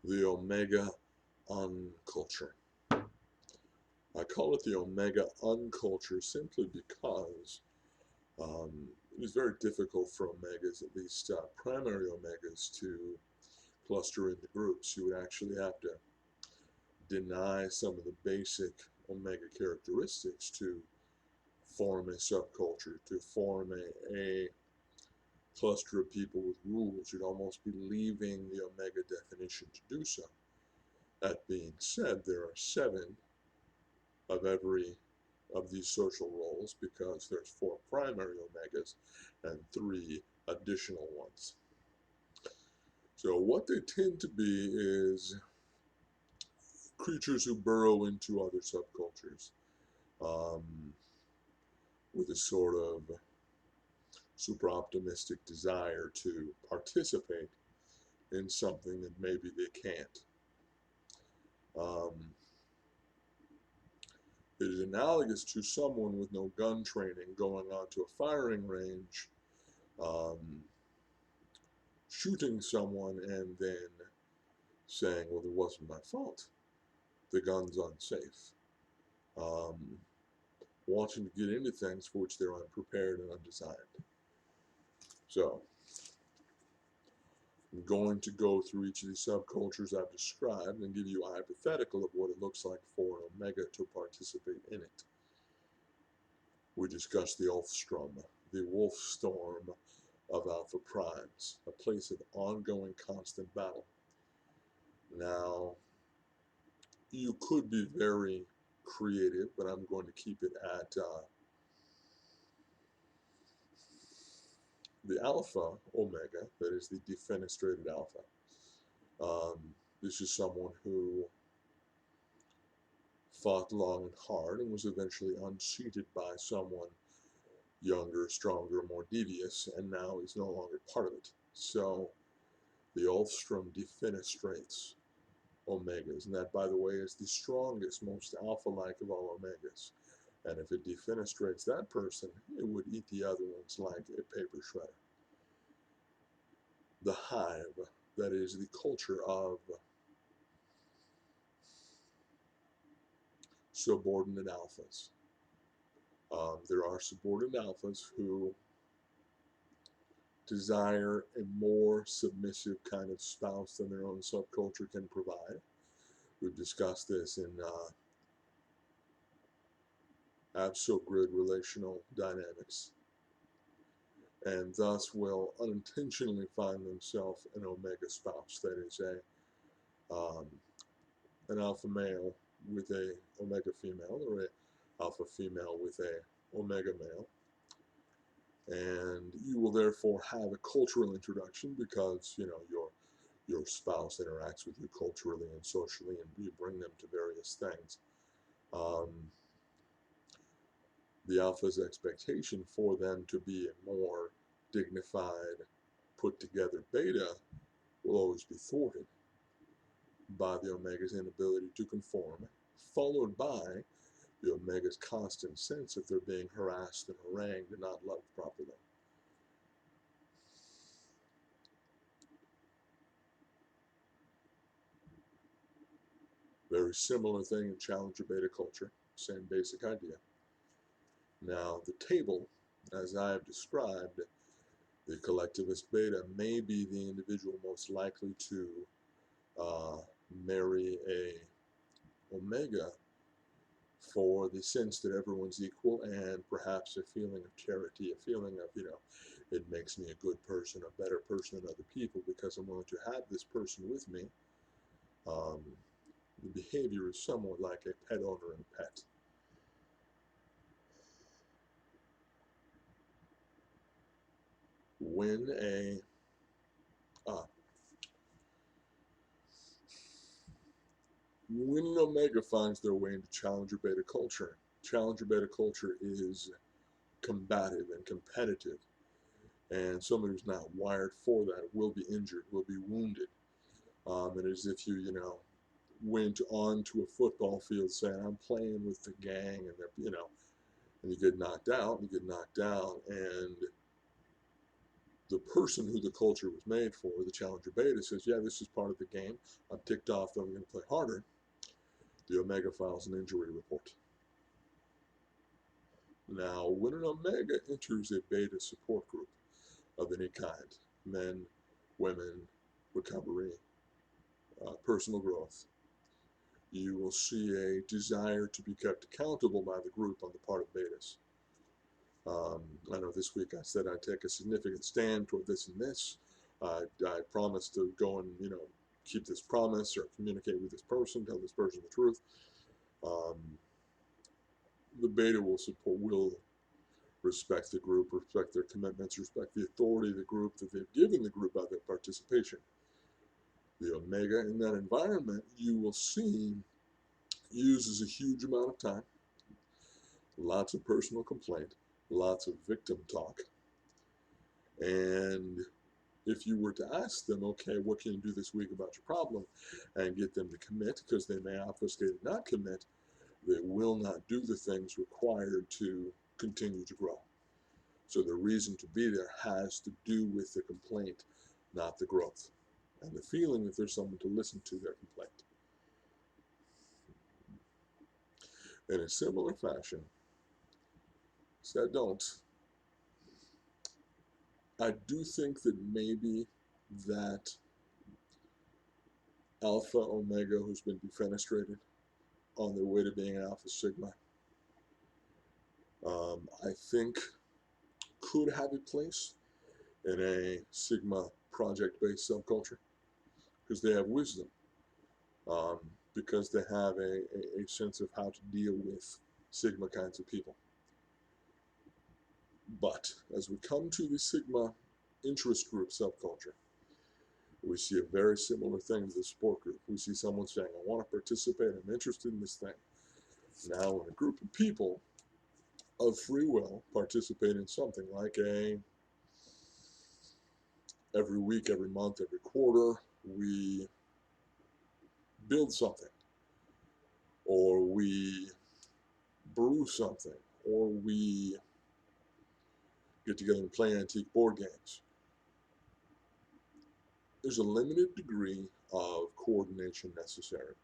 the Omega unculture. I call it the Omega unculture simply because it is very difficult for Omegas, at least primary Omegas, to cluster into groups. You would actually have to deny some of the basic Omega characteristics to form a subculture, to form a cluster of people with rules. You'd almost be leaving the Omega definition to do so. That being said, there are 7 of every of these social roles because there's 4 primary Omegas and 3 additional ones. So what they tend to be is creatures who burrow into other subcultures um, with a sort of super optimistic desire to participate in something that maybe they can't. Um, it is analogous to someone with no gun training going onto a firing range, um, shooting someone, and then saying, well, it wasn't my fault. The gun's unsafe. Um, Wanting to get into things for which they're unprepared and undesigned. So, I'm going to go through each of these subcultures I've described and give you a hypothetical of what it looks like for an Omega to participate in it. We discussed the Ulfstrom, the wolf storm of Alpha Primes, a place of ongoing constant battle. Now, you could be very creative, but I'm going to keep it at the Alpha Omega, that is the defenestrated Alpha. This is someone who fought long and hard and was eventually unseated by someone younger, stronger, more devious, and now is no longer part of it. So the Ulfstrom defenestrates Omegas, and that, by the way, is the strongest, most alpha-like of all Omegas. And if it defenestrates that person, it would eat the other ones like a paper shredder. The hive, that is the culture of subordinate alphas. There are subordinate alphas who desire a more submissive kind of spouse than their own subculture can provide. We've discussed this in AbsoGrid relational dynamics, and thus will unintentionally find themselves an Omega spouse, that is an alpha male with a Omega female, or a alpha female with a Omega male. And you will therefore have a cultural introduction because, you know, your spouse interacts with you culturally and socially, and you bring them to various things. The alpha's expectation for them to be a more dignified, put together beta will always be thwarted by the Omega's inability to conform, followed by the Omega's constant sense that they're being harassed and harangued and not loved properly. Very similar thing in Challenger beta culture, same basic idea. Now, the table, as I have described, the collectivist beta may be the individual most likely to marry a Omega for the sense that everyone's equal and perhaps a feeling of charity, a feeling of, you know, it makes me a good person, a better person than other people because I'm willing to have this person with me. The behavior is somewhat like a pet owner and pet. When a when an Omega finds their way into Challenger beta culture, Challenger beta culture is combative and competitive, and someone who's not wired for that will be injured, will be wounded. And as if you know, went onto a football field saying, I'm playing with the gang, and they're, you know, and you get knocked out, and you get knocked down, and The person who the culture was made for, the challenger beta, says, yeah, this is part of the game. I'm ticked off that I'm going to play harder. The omega files an injury report. Now, when an omega enters a beta support group of any kind, men, women, recovery, personal growth, you will see a desire to be kept accountable by the group on the part of betas. I know this week I said I'd take a significant stand toward this and this. I promised to go and, keep this promise or communicate with this person, tell this person the truth. The beta will respect the group, respect their commitments, respect the authority of the group that they've given the group by their participation. The omega in that environment, you will see, uses a huge amount of time, lots of personal complaint, lots of victim talk. And if you were to ask them, okay, what can you do this week about your problem, and get them to commit, because they may obfuscate and not commit, they will not do the things required to continue to grow. So the reason to be there has to do with the complaint, not the growth, and the feeling that there's someone to listen to their complaint. In a similar fashion, said don't, I do think that maybe that alpha omega who's been defenestrated on their way to being an alpha sigma, I think could have a place in a sigma project-based subculture because they have wisdom, because they have a sense of how to deal with sigma kinds of people. But as we come to the sigma interest group subculture, we see a very similar thing to the support group. We see someone saying, I want to participate, I'm interested in this thing. Now, when a group of people of free will participate in something like every week, every month, every quarter, we build something, or we brew something, or we get together and play antique board games. There's a limited degree of coordination necessary.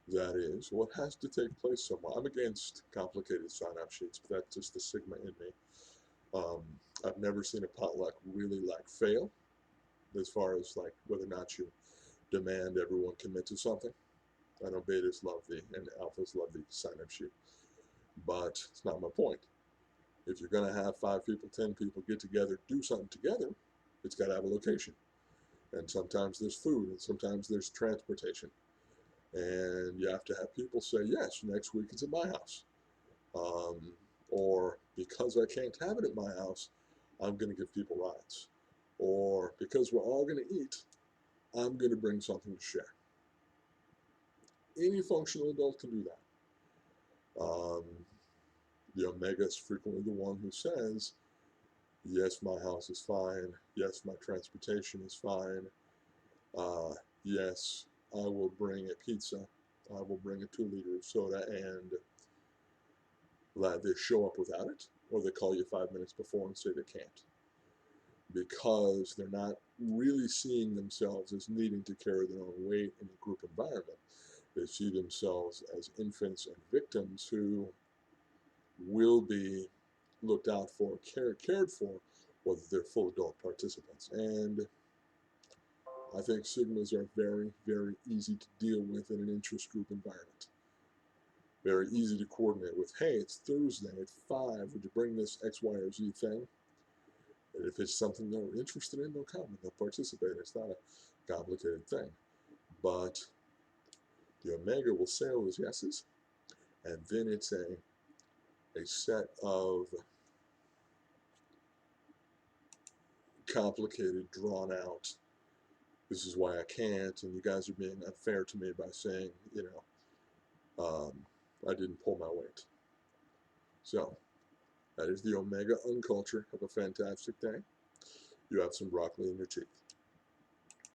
That is, what has to take place somewhere. I'm against complicated sign-up sheets, but that's just the sigma in me. I've never seen a potluck really fail, as far as whether or not you demand everyone commit to something. I know betas love and alphas love the sign-up sheet, but it's not my point. If you're going to have 5 people, 10 people get together, do something together, it's got to have a location. And sometimes there's food, and sometimes there's transportation. And you have to have people say, yes, next week it's at my house. Or because I can't have it at my house, I'm going to give people rides. Or because we're all going to eat, I'm going to bring something to share. Any functional adult can do that. The omega is frequently the one who says, yes, my house is fine. Yes, my transportation is fine. Yes, I will bring a pizza. I will bring a 2-liter of soda, and they show up without it, or they call you 5 minutes before and say they can't. Because they're not really seeing themselves as needing to carry their own weight in a group environment. They see themselves as infants and victims who will be looked out for, cared for, whether they're full adult participants. And I think sigmas are very, very easy to deal with in an interest group environment. Very easy to coordinate with, hey, it's Thursday at 5, would you bring this X, Y, or Z thing? And if it's something they're interested in, they'll come and they'll participate. It's not a complicated thing. But the omega will say all those yeses, and then it's a set of complicated, drawn out, this is why I can't, and you guys are being unfair to me by saying, I didn't pull my weight. So, that is the omega unculture. Have a fantastic day. You have some broccoli in your teeth.